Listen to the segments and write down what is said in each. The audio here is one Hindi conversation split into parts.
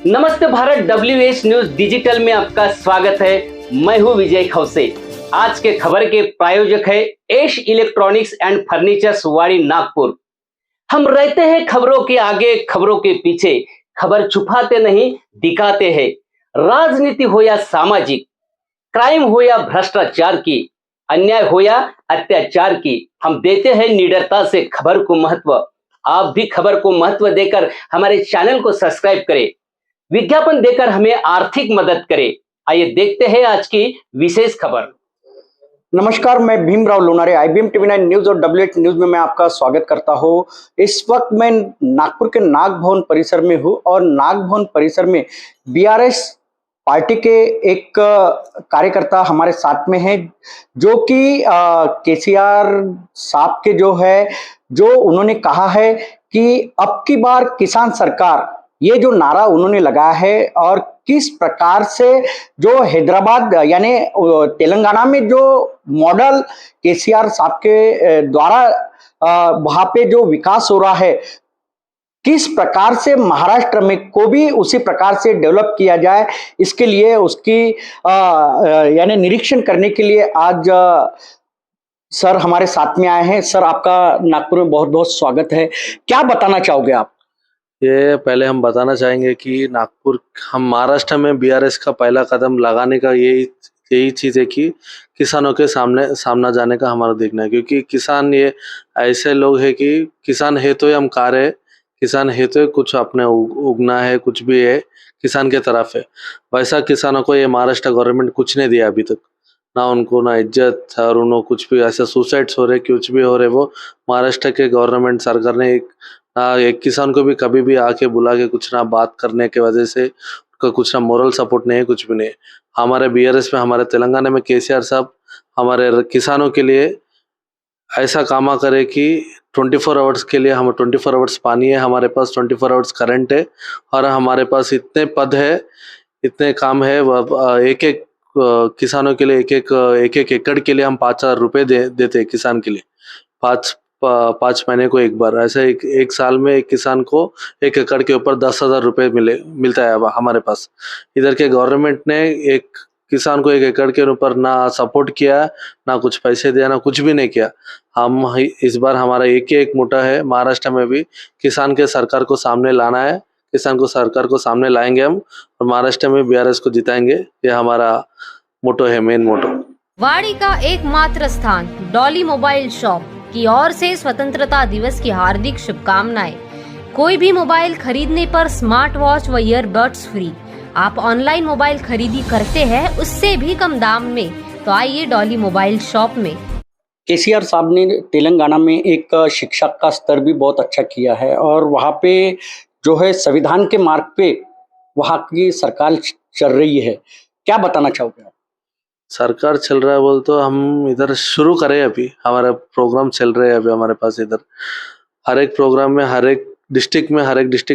नमस्ते भारत, WH न्यूज डिजिटल में आपका स्वागत है। मैं हूं विजय खौसे। आज के खबर के प्रायोजक है एश इलेक्ट्रॉनिक्स एंड फर्नीचर्स वाड़ी नागपुर। हम रहते हैं खबरों के आगे, खबरों के पीछे। खबर छुपाते नहीं, दिखाते हैं। राजनीति हो या सामाजिक, क्राइम हो या भ्रष्टाचार की, अन्याय हो या अत्याचार की, हम देते हैं निडरता से खबर को महत्व। आप भी खबर को महत्व देकर हमारे चैनल को सब्सक्राइब करें, विज्ञापन देकर हमें आर्थिक मदद करें। आइए देखते हैं आज की विशेष खबर। नमस्कार, मैं Bhimrao Lonare, IBM TV9 news और WH न्यूज में मैं आपका स्वागत करता हूं। इस वक्त मैं नागपुर के नाग भवन परिसर में हूं और नाग भवन परिसर में BRS पार्टी के एक कार्यकर्ता हमारे साथ में है, जो कि KCR साहब के जो उन्होंने कहा है कि अब की बार किसान सरकार, ये जो नारा उन्होंने लगाया है और किस प्रकार से जो हैदराबाद यानी तेलंगाना में जो मॉडल KCR साहब के द्वारा वहां पे जो विकास हो रहा है, किस प्रकार से महाराष्ट्र में को भी उसी प्रकार से डेवलप किया जाए, इसके लिए उसकी यानी निरीक्षण करने के लिए आज सर हमारे साथ में आए हैं। सर, आपका नागपुर में बहुत बहुत स्वागत है। क्या बताना चाहोगे आप? ये पहले हम बताना चाहेंगे कि नागपुर, हम महाराष्ट्र में BRS का पहला कदम लगाने का यही चीज़ है कि किसानों के सामना जाने का हमारा देखना है। क्योंकि किसान ये ऐसे लोग हैं कि किसान है तो हम खा रहे, किसान है तो कुछ अपने उगना है, कुछ भी है किसान के तरफ है। वैसा किसानों को ये महाराष्ट्र गवर्नमेंट कुछ नहीं दिया अभी तक, ना उनको ना इज्जत, और उन्होंने कुछ भी ऐसे सुसाइड्स हो रहे, कुछ भी हो रहे, वो महाराष्ट्र के गवर्नमेंट सरकार ने एक किसान को भी कभी भी आके बुला के कुछ ना बात करने के वजह से कुछ ना मोरल सपोर्ट नहीं है, कुछ भी नहीं है। हमारे BRS में, हमारे तेलंगाना में KCR साहब हमारे किसानों के लिए ऐसा काम करे कि 24 आवर्स के लिए, हम 24 आवर्स पानी है हमारे पास, 24 आवर्स करंट है, और हमारे पास इतने पद है, इतने काम है। एक एक किसानों के लिए एक एक एकड़ के लिए हम 5,000 रुपये देते हैं किसान के लिए, 5 महीने को एक बार। ऐसे एक साल में एक किसान को 1 एकड़ के ऊपर 10,000 रुपये मिलता है। अब हमारे पास इधर के गवर्नमेंट ने एक किसान को 1 एकड़ के ऊपर ना सपोर्ट किया, ना कुछ पैसे दिया, ना कुछ भी नहीं किया। हम इस बार हमारा एक मोटा है, महाराष्ट्र में भी किसान के सरकार को सामने लाना है, किसान को सरकार को सामने लाएंगे हम, और महाराष्ट्र में BRS को जिताएंगे। ये हमारा मोटो है, मेन मोटो। वाड़ी का एकमात्र स्थान डॉली मोबाइल शॉप की ओर से स्वतंत्रता दिवस की हार्दिक शुभकामनाएं। कोई भी मोबाइल खरीदने पर स्मार्ट वॉच व ईयरबड्स फ्री। आप ऑनलाइन मोबाइल खरीदी करते हैं उससे भी कम दाम में, तो आइए डॉली मोबाइल शॉप में। KCR साहब ने तेलंगाना में एक शिक्षा का स्तर भी बहुत अच्छा किया है और वहाँ पे जो है संविधान के मार्ग पे वहाँ की सरकार चल रही है। क्या बताना चाहोगे आप? सरकार चल रहा है बोल तो हम इधर शुरू करें, अभी हमारा प्रोग्राम चल रहे हैं अभी हमारे पास इधर। हर एक प्रोग्राम में, हर एक डिस्ट्रिक्ट में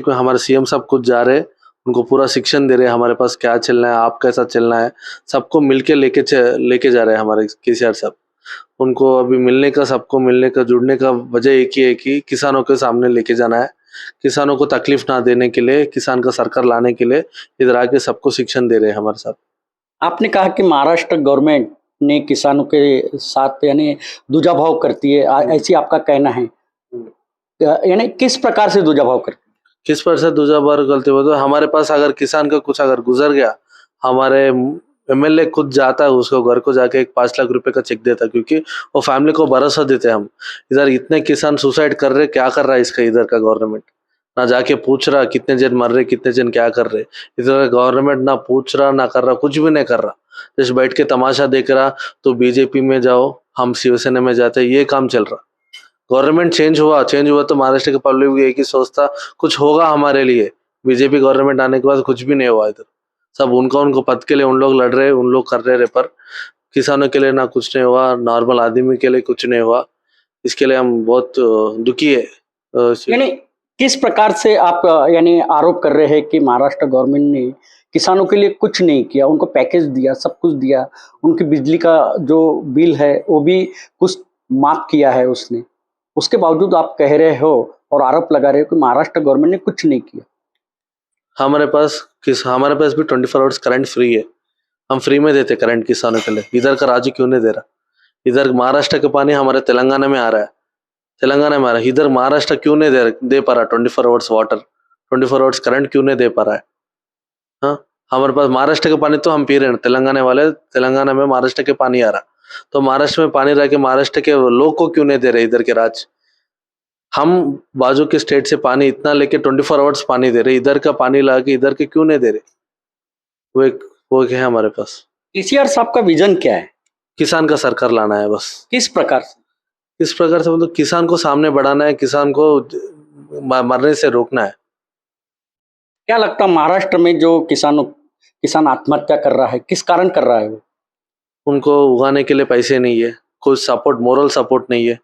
हमारे CM सब कुछ जा रहे हैं, उनको पूरा शिक्षण दे रहे हैं हमारे पास क्या चलना है, आप कैसा चलना है, सबको मिलके लेके जा रहे हैं हमारे KCR साहब। उनको अभी मिलने का, सबको मिलने का, जुड़ने का वजह एक ही है कि किसानों के सामने लेके जाना है, किसानों को तकलीफ ना देने के लिए, किसान का सरकार लाने के लिए इधर आके सबको शिक्षण दे रहे हैं हमारे साथ। आपने कहा कि महाराष्ट्र गवर्नमेंट ने किसानों के साथ यानी दुजाभाव करती है, ऐसी आपका कहना है। यानी किस प्रकार से दुजाभाव करती है? किस पर से दुजाभाव करते हो तो हमारे पास अगर किसान का कुछ अगर गुजर गया, हमारे MLA खुद जाता है, उसको घर को जाके एक 5 लाख रुपए का चेक देता है, क्योंकि वो फैमिली को भरोसा देते हैं हम। इधर इतने किसान सुसाइड कर रहे, क्या कर रहा है इसका इधर का गवर्नमेंट? ना जाके पूछ रहा कितने जन मर रहे, कितने जन क्या कर रहे। इधर गवर्नमेंट ना पूछ रहा, ना कर रहा, कुछ भी नहीं कर रहा, जैसे बैठ के तमाशा देख रहा। तो BJP में जाओ, हम शिवसेना में जाते, ये काम चल रहा। गवर्नमेंट चेंज हुआ तो महाराष्ट्र के पब्लिक भी एक ही सोचता कुछ होगा हमारे लिए। BJP गवर्नमेंट आने के बाद कुछ भी नहीं हुआ इधर। सब उनको पद के लिए उन लोग लड़ रहे, उन लोग कर रहे, पर किसानों के लिए ना कुछ नहीं हुआ, नॉर्मल आदमी के लिए कुछ नहीं हुआ। इसके लिए हम बहुत दुखी है। यानी किस प्रकार से आप यानी आरोप कर रहे हैं कि महाराष्ट्र गवर्नमेंट ने किसानों के लिए कुछ नहीं किया, उनको पैकेज दिया, सब कुछ दिया, उनकी बिजली का जो बिल है वो भी कुछ माफ किया है उसने, उसके बावजूद आप कह रहे हो और आरोप लगा रहे हो कि महाराष्ट्र गवर्नमेंट ने कुछ नहीं किया। हमारे पास भी 24 आवर्स करंट फ्री है। हम फ्री में देते करंट किसानों के लिए। इधर का राज्य क्यों नहीं दे रहा? इधर महाराष्ट्र का पानी हमारे तेलंगाना में आ रहा है, इधर महाराष्ट्र क्यों नहीं दे पा रहा 24 आवर्स वाटर, 24 आवर्स करंट क्यों नहीं दे पा रहा है? हाँ, हमारे पास महाराष्ट्र का पानी तो हम पी रहे हैं, तेलंगाना में महाराष्ट्र के पानी आ रहा, तो महाराष्ट्र में पानी रह के महाराष्ट्र के लोग को क्यों नहीं दे रहे? इधर के राज्य हम बाजू के स्टेट से पानी इतना लेके 24 आवर्स पानी दे रहे, इधर का पानी ला के इधर के क्यों नहीं दे रहे? वो एक है हमारे पास। केसीआर साहब का विजन क्या है? किसान का सरकार लाना है बस। किस प्रकार से? इस प्रकार से मतलब किसान को सामने बढ़ाना है, किसान को मरने से रोकना है। क्या लगता महाराष्ट्र में जो किसान आत्महत्या कर रहा है, किस कारण कर रहा है वो? उनको उगाने के लिए पैसे नहीं है, कुछ सपोर्ट, मोरल सपोर्ट नहीं है,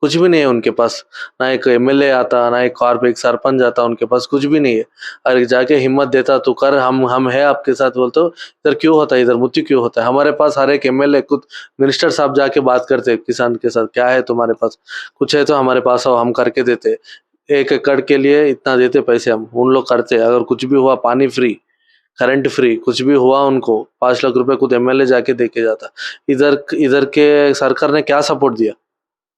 कुछ भी नहीं है उनके पास। ना एक एमएलए आता, ना एक सरपंच आता, उनके पास कुछ भी नहीं है। और जाके हिम्मत देता तू कर, हम है आपके साथ, बोलते इधर क्यों होता है, इधर मृत्यु क्यों होता है? हमारे पास हर एक एमएलए, खुद मिनिस्टर साहब जाके बात करते किसान के साथ, क्या है तुम्हारे पास, कुछ है तो हमारे पास आओ, हम करके देते, 1 एकड़ के लिए इतना देते पैसे हम, उन लोग करते। अगर कुछ भी हुआ, पानी फ्री, करंट फ्री, कुछ भी हुआ उनको 5 लाख रुपए खुद एमएलए जाके देके जाता। इधर के सरकार ने क्या सपोर्ट दिया?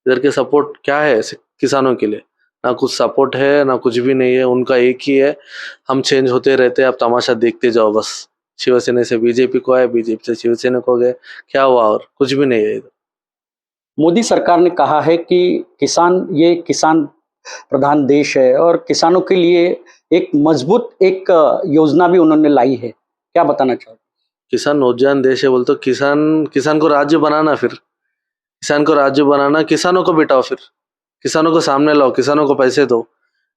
इधर के सपोर्ट क्या है किसानों के लिए? ना कुछ सपोर्ट है, ना कुछ भी नहीं है। उनका एक ही है, हम चेंज होते रहते हैं, आप तमाशा देखते जाओ बस। शिवसेना से बीजेपी को आए, बीजेपी से शिवसेना को गए, क्या हुआ? और कुछ भी नहीं है इधर। मोदी सरकार ने कहा है कि ये किसान प्रधान देश है और किसानों के लिए एक मजबूत योजना भी उन्होंने लाई है, क्या बताना चाहोगे? किसान नौजवान देश है बोल तो किसान को राज्य बनाना, फिर किसान को राज्य बनाना, किसानों को बिठाओ, फिर किसानों को सामने लाओ, किसानों को पैसे दो,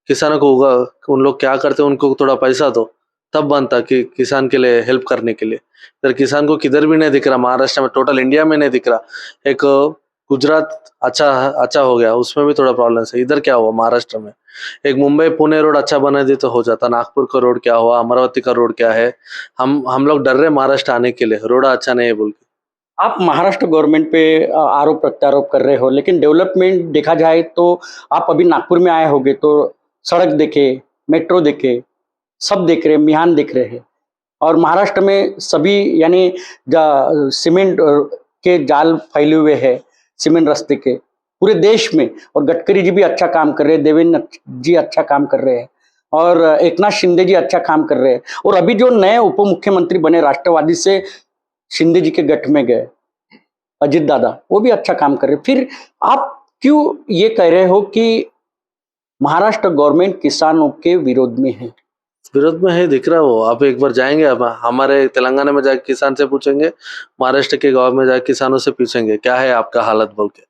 किसानों को उगा, उन लोग क्या करते हैं उनको थोड़ा पैसा दो, तब बनता कि किसान के लिए हेल्प करने के लिए। इधर किसान को किधर भी नहीं दिख रहा, महाराष्ट्र में, टोटल इंडिया में नहीं दिख रहा। एक गुजरात अच्छा हो गया, उसमें भी थोड़ा प्रॉब्लम है। इधर क्या हुआ महाराष्ट्र में? एक मुंबई पुणे रोड अच्छा बना दे तो हो जाता। नागपुर का रोड क्या हुआ, अमरावती का रोड क्या है? हम लोग डर रहे महाराष्ट्र आने के लिए, रोड अच्छा नहीं है बोल के। आप महाराष्ट्र गवर्नमेंट पे आरोप प्रत्यारोप कर रहे हो, लेकिन डेवलपमेंट देखा जाए तो आप अभी नागपुर में आए होंगे तो सड़क देखे, मेट्रो देखे, सब देख रहे हैं, मिहान देख रहे हैं। और महाराष्ट्र में सभी यानी सीमेंट के जाल फैले हुए हैं, सीमेंट रास्ते के पूरे देश में। और गडकरी जी भी अच्छा काम कर रहे हैं, देवेंद्र जी अच्छा काम कर रहे हैं, और एकनाथ शिंदे जी अच्छा काम कर रहे हैं। और अभी जो नए उप मुख्यमंत्री बने राष्ट्रवादी से शिंदे जी के गठ में गए, अजित दादा, वो भी अच्छा काम कर रहे हैं। फिर आप क्यों ये कह रहे हो कि महाराष्ट्र गवर्नमेंट किसानों के विरोध में है? विरोध में है, दिख रहा है वो। आप एक बार जाएंगे, अब हमारे तेलंगाना में जाके किसान से पूछेंगे, महाराष्ट्र के गांव में जाके किसानों से पूछेंगे क्या है आपका हालत बोल के।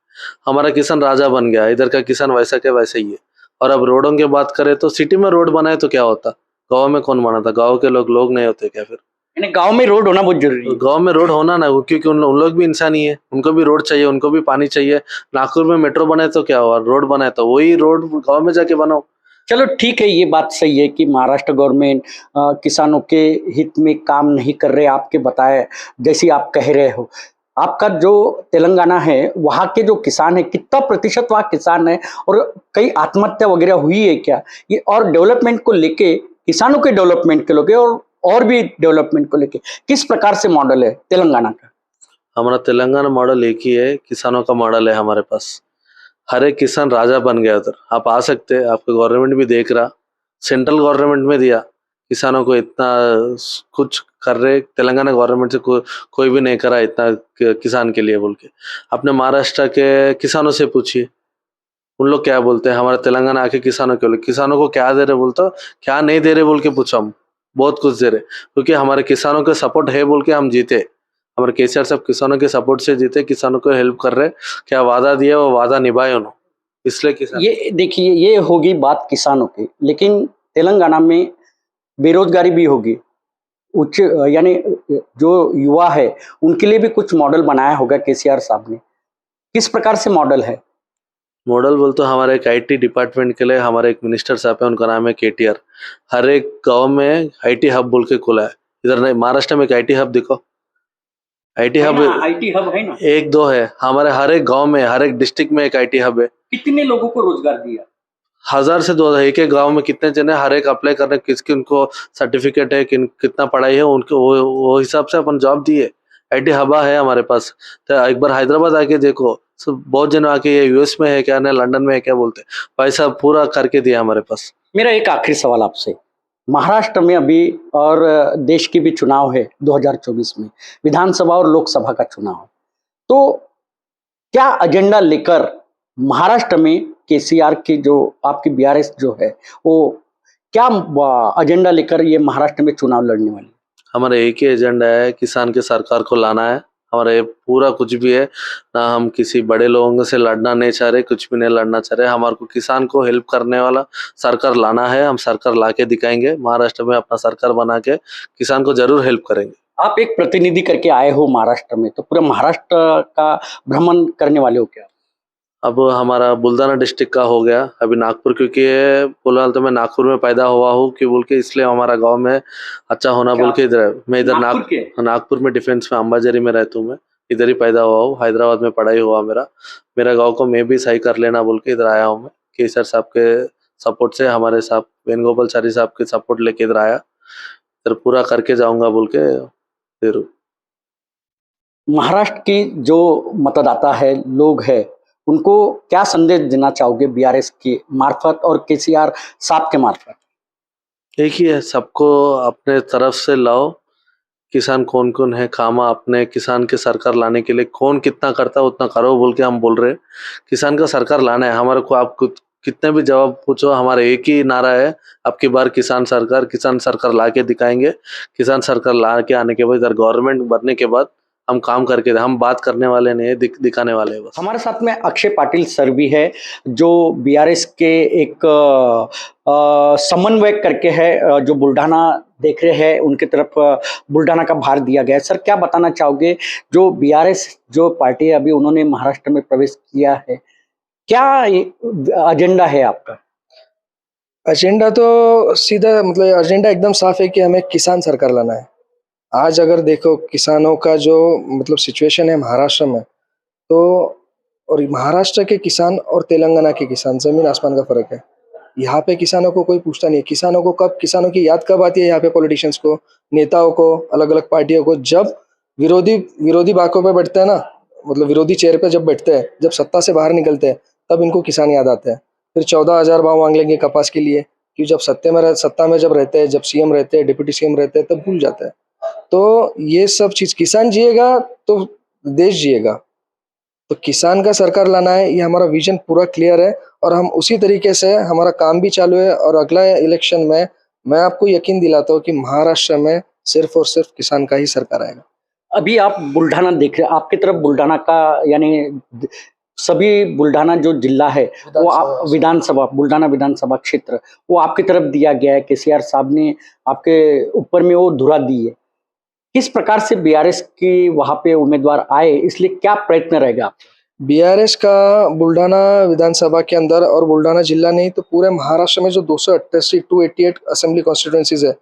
हमारा किसान राजा बन गया, इधर का किसान वैसा के वैसे ही है। और अब रोडों की बात करें तो सिटी में रोड बनाए तो क्या होता, गाँव में कौन बनाता? गाँव के लोग नहीं होते क्या? फिर यानी गांव में रोड होना बहुत जरूरी है। गांव में रोड होना ना, क्योंकि उन लोग भी इंसान ही है, उनको भी रोड चाहिए, उनको भी पानी चाहिए। नागपुर में मेट्रो बनाए तो क्या हुआ, रोड बनाए तो वही रोड गांव में जाके बनाओ। चलो ठीक है, ये बात सही है कि महाराष्ट्र गवर्नमेंट किसानों के हित में काम नहीं कर रहे, आपके बताए जैसी आप कह रहे हो। आपका जो तेलंगाना है वहाँ के जो किसान है, कितना प्रतिशत वहाँ किसान है, और कई आत्महत्या वगैरह हुई है क्या ये? और डेवलपमेंट को लेके, किसानों के डेवलपमेंट के लेके और भी डेवलपमेंट को लेके किस प्रकार से मॉडल है तेलंगाना का? हमारा तेलंगाना मॉडल एक ही है, किसानों का मॉडल है हमारे पास। हर एक किसान राजा बन गया उधर। आप आ सकते हैं, आपका गवर्नमेंट भी देख रहा, सेंट्रल गवर्नमेंट में दिया किसानों को, इतना कुछ कर रहे। तेलंगाना गवर्नमेंट से कोई भी नहीं करा इतना किसान के लिए बोल के। अपने महाराष्ट्र के किसानों से पूछिए, उन लोग क्या बोलते हैं। हमारे तेलंगाना आके किसानों को क्या दे रहे बोलते, क्या नहीं दे रहे बोल के पूछो। हम बहुत कुछ दे रहे, क्योंकि हमारे किसानों के सपोर्ट है बोल के हम जीते। हमारे केसीआर साहब किसानों के सपोर्ट से जीते, किसानों को हेल्प कर रहे। क्या वादा दिया वो वादा निभाए उन्होंने, इसलिए किसान। ये देखिए, ये होगी बात किसानों की, लेकिन तेलंगाना में बेरोजगारी भी होगी। उच्च यानी जो युवा है उनके लिए भी कुछ मॉडल बनाया होगा केसीआर साहब ने, किस प्रकार से मॉडल है? मॉडल बोल तो हमारे एक आईटी डिपार्टमेंट के लिए हमारे एक मिनिस्टर साहब है, उनका नाम है केटीआर। हर एक गांव में आईटी हब बोल के खुला है। इधर नहीं, महाराष्ट्र में एक आईटी हब दिखो, आईटी हब है ना? एक दो है हमारे हर एक गांव में, हर एक डिस्ट्रिक्ट में एक आईटी हब है। कितने लोगों को रोजगार दिया? 1000 से 2000 एक एक गांव में कितने जने हर एक अप्लाई कर रहे हैं, किसकी उनको सर्टिफिकेट है, कितना पढ़ाई है उनको, वो हिसाब से अपन जॉब दिए। आईटी हबा है हमारे पास। तो एक बार हैदराबाद आके देखो, सब बहुत जन आके ये यूएस में है क्या, ना लंदन में है क्या बोलते, पैसा पूरा करके दिया हमारे पास। मेरा एक आखिरी सवाल आपसे, महाराष्ट्र में अभी और देश की भी चुनाव है 2024 में, विधानसभा और लोकसभा का चुनाव है, तो क्या एजेंडा लेकर महाराष्ट्र में केसीआर की जो आपकी बीआरएस जो है वो क्या एजेंडा लेकर ये महाराष्ट्र में चुनाव लड़ने वाली? हमारा एक ही एजेंडा है, किसान के सरकार को लाना है। हमारा ये पूरा कुछ भी है ना, हम किसी बड़े लोगों से लड़ना नहीं चाह रहे, कुछ भी नहीं लड़ना चाह रहे। हमारे को किसान को हेल्प करने वाला सरकार लाना है, हम सरकार लाके दिखाएंगे। महाराष्ट्र में अपना सरकार बना के किसान को जरूर हेल्प करेंगे। आप एक प्रतिनिधि करके आए हो महाराष्ट्र में, तो पूरे महाराष्ट्र का भ्रमण करने वाले हो क्या? अब हमारा बुल्डाना डिस्ट्रिक्ट का हो गया, अभी नागपुर, क्योंकि फिलहाल तो मैं नागपुर में पैदा हुआ हूँ कि बोल के, इसलिए हमारा गांव में अच्छा होना बोल के इधर मैं इधर नागपुर में डिफेंस में अंबाझरी में रहता हूँ। मैं इधर ही पैदा हुआ हूँ, हैदराबाद में पढ़ाई हुआ मेरा गाँव को मैं भी सही कर लेना बोल के इधर आया हूँ। मैं केसर साहब के सपोर्ट से, हमारे साहब वेणुगोपालचारी साहब के सपोर्ट लेके इधर आया, इधर पूरा करके जाऊंगा बोल के फिर। महाराष्ट्र की जो मतदाता है, लोग है, उनको क्या संदेश देना चाहोगे बीआरएस के मार्फत और केसीआर साहब के मार्फत? एक ही है, सबको अपने तरफ से लाओ। किसान कौन कौन है, खामा अपने किसान के सरकार लाने के लिए कौन कितना करता है उतना करो बोल के हम बोल रहे हैं। किसान का सरकार लाना है हमारे को। आप कितने भी जवाब पूछो, हमारा एक ही नारा है, अब की बार किसान सरकार ला के दिखाएंगे। किसान सरकार ला के आने के बाद इधर गवर्नमेंट बनने के बाद हम काम करके, हम बात करने वाले नहीं, दिखाने वाले हैं बस। हमारे साथ में अक्षय पाटिल सर भी है, जो बीआरएस के एक समन्वयक करके है, जो बुल्ढाना देख रहे हैं, उनकी तरफ बुल्ढाना का भार दिया गया है। सर, क्या बताना चाहोगे, जो बीआरएस जो पार्टी है अभी उन्होंने महाराष्ट्र में प्रवेश किया है, क्या एजेंडा है आपका? एजेंडा तो सीधा मतलब एजेंडा एकदम साफ है कि हमें किसान सरकार लाना है। आज अगर देखो किसानों का जो मतलब सिचुएशन है महाराष्ट्र में, तो और महाराष्ट्र के किसान और तेलंगाना के किसान जमीन आसमान का फर्क है। यहाँ पे किसानों को कोई पूछता नहीं है। किसानों को किसानों की याद कब आती है यहाँ पे पॉलिटिशियंस को, नेताओं को, अलग अलग पार्टियों को, जब विरोधी बाकों पे बैठते हैं ना, मतलब विरोधी चेयर पे जब बैठते हैं, जब सत्ता से बाहर निकलते हैं, तब इनको किसान याद आते हैं। फिर 14,000 भाव मांग लेंगे कपास के लिए, कि जब सत्ता में जब रहते हैं, जब सीएम रहते हैं, डिप्टी सीएम रहते हैं, तब भूल जाते हैं। तो ये सब चीज, किसान जिएगा तो देश जिएगा। तो किसान का सरकार लाना है, ये हमारा विजन पूरा क्लियर है और हम उसी तरीके से हमारा काम भी चालू है। और अगला इलेक्शन में मैं आपको यकीन दिलाता हूँ कि महाराष्ट्र में सिर्फ और सिर्फ किसान का ही सरकार आएगा। अभी आप बुल्ढाना देख रहे हैं, आपकी तरफ बुल्ढाना का यानी सभी बुल्ढाना जो जिला है वो आप बुल्ढाना विधानसभा क्षेत्र वो आपकी तरफ दिया गया है। केसीआर साहब ने आपके ऊपर में वो धुरा दी है। किस प्रकार से बीआरएस की वहां पे उम्मीदवार आए, इसलिए क्या प्रयत्न रहेगा? बीआरएस का बुल्ढाना विधानसभा के अंदर और बुल्ढाना जिला नहीं तो पूरे महाराष्ट्र में जो 288 असेंबली कॉन्स्टिट्यूएंसीज है,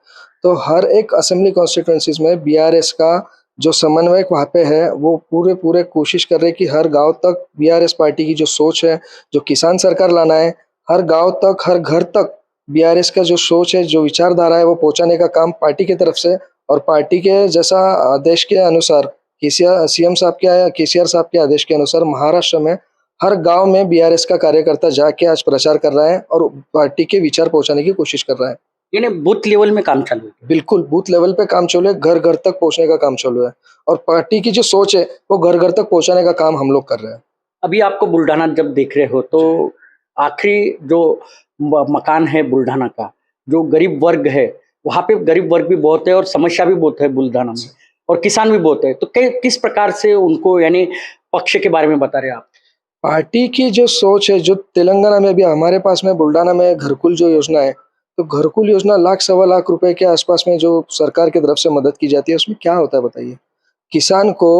तो हर एक असेंबली कॉन्स्टिट्यूएंसीज में बीआरएस का जो समन्वयक वहाँ पे है, वो पूरे कोशिश कर रहे हैं कि हर गांव तक बीआरएस पार्टी की जो सोच है, जो किसान सरकार लाना है, हर गांव तक, हर घर तक बीआरएस का जो सोच है, जो विचारधारा है, वो पहुंचाने का काम पार्टी की तरफ से और पार्टी के जैसा आदेश के अनुसार सीएम साहब के, केसीआर साहब के आदेश के अनुसार महाराष्ट्र में हर गांव में बीआरएस का कार्यकर्ता जाके आज प्रचार कर रहा है और पार्टी के विचार पहुंचाने की कोशिश कर रहा है। यानी बूथ लेवल में काम चालू है? बिल्कुल, बूथ लेवल पे काम चालू है, घर घर तक पहुंचने का काम चालू है और पार्टी की जो सोच है वो घर घर तक पहुंचाने का काम हम लोग कर रहे हैं। अभी आपको बुल्ढाना जब देख रहे हो, तो आखिरी जो मकान है बुल्ढाना का, जो गरीब वर्ग है, वहाँ पे गरीब वर्ग भी बहुत है और समस्या भी बहुत है बुल्ढाना में, और किसान भी बहुत है, तो किस प्रकार से उनको यानी पक्ष के बारे में बता रहे आप? पार्टी की जो सोच है, जो तेलंगाना में भी हमारे पास में बुल्ढाना में घरकुल जो योजना है, तो घरकुल योजना 1,00,000-1,25,00,000 रुपए के आसपास में जो सरकार की तरफ से मदद की जाती है, उसमें क्या होता है बताइए? किसान को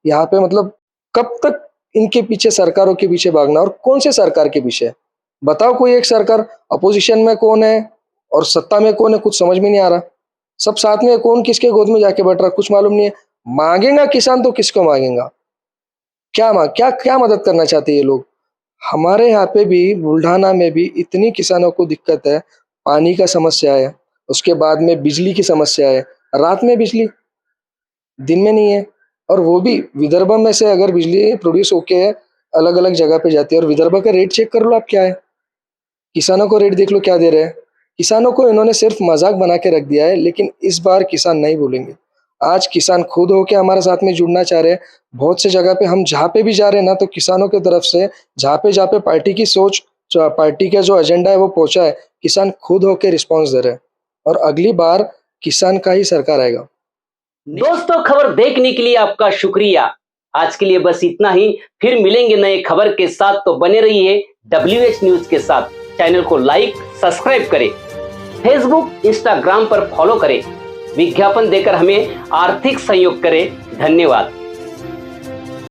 यहाँ पे मतलब कब तक इनके पीछे, सरकारों के पीछे भागना, और कौन से सरकार के पीछे? बताओ कोई एक सरकार, अपोजिशन में कौन है और सत्ता में कौन है, कुछ समझ में नहीं आ रहा। सब साथ में, कौन किसके गोद में जाके बैठ रहा, कुछ मालूम नहीं है। मांगेगा किसान तो किसको मांगेगा? क्या मदद करना चाहते हैं ये लोग? हमारे यहाँ पे भी बुल्ढाना में भी इतनी किसानों को दिक्कत है, पानी का समस्या है, उसके बाद में बिजली की समस्या है, रात में बिजली, दिन में नहीं है। और वो भी विदर्भ में से अगर बिजली प्रोड्यूस होके अलग अलग जगह पे जाती है, और विदर्भ का रेट चेक कर लो आप, क्या है, किसानों को रेट देख लो क्या दे रहे हैं। किसानों को इन्होंने सिर्फ मजाक बना के रख दिया है, लेकिन इस बार किसान नहीं बोलेंगे। आज किसान खुद होके हमारे साथ में जुड़ना चाह रहे हैं। बहुत से जगह पे हम जहाँ पे भी जा रहे हैं ना, तो किसानों की तरफ से जहाँ पे पार्टी की सोच, पार्टी का जो एजेंडा है वो पहुंचा है, किसान खुद होके रिस्पॉन्स दे रहे हैं। और अगली बार किसान का ही सरकार आएगा। दोस्तों, खबर देखने के लिए आपका शुक्रिया। आज के लिए बस इतना ही। फिर मिलेंगे नए खबर के साथ, तो बने रहिए WH न्यूज के साथ। चैनल को लाइक सब्सक्राइब करें, फेसबुक इंस्टाग्राम पर फॉलो करें, विज्ञापन देकर हमें आर्थिक सहयोग करें। धन्यवाद।